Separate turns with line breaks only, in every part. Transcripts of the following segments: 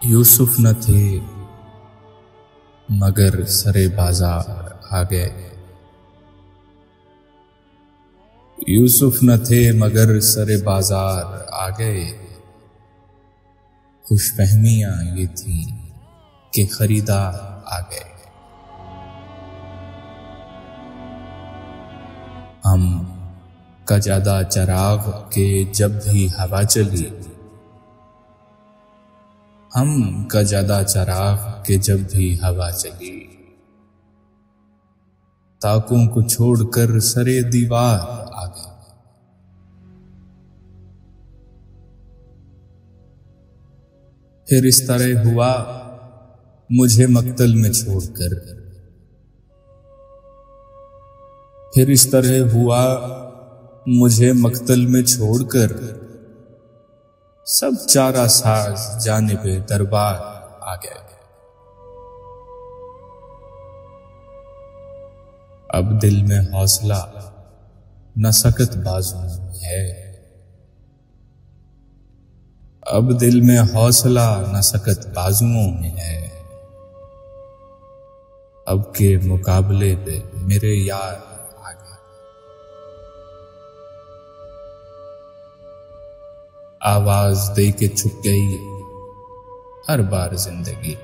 यूसुफ न थे मगर सरे बाजार आ गए। यूसुफ न थे मगर सरे बाजार आ गए। खुशफहमियां ये थी कि खरीदार आ गए। हम का ज्यादा चराग के जब भी हवा चली, हम का ज्यादा चराग के जब भी हवा चली, ताकों को छोड़कर सरे दीवार आ गए। फिर इस तरह हुआ मुझे मक्तल में छोड़कर, फिर इस तरह हुआ मुझे मक्तल में छोड़कर, सब चारा साज जानिबे दरबार आ गए। अब दिल में हौसला न सकत बाजुओं में है, अब दिल में हौसला न सकत बाजुओं में है। अब के मुकाबले पे मेरे यार आ गए। आवाज दे के छुप गई हर बार जिंदगी,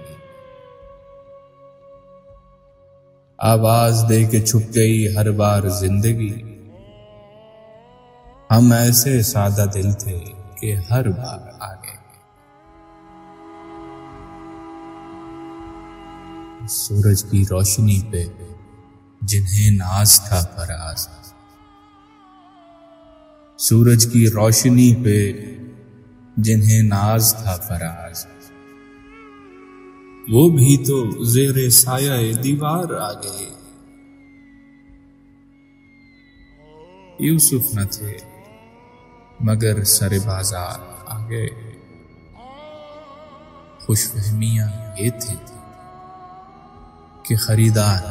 आवाज दे के छुप गई हर बार जिंदगी। हम ऐसे सादा दिल थे कि हर बार आ गए। सूरज की रोशनी पे जिन्हें नाज था फराज, सूरज की रोशनी पे जिन्हें नाज था फराज, वो भी तो ज़ेरे साये दीवार आ गए। यूसुफ न थे मगर सरे बाजार आ गए। खुशफहमियां ये थी कि खरीदार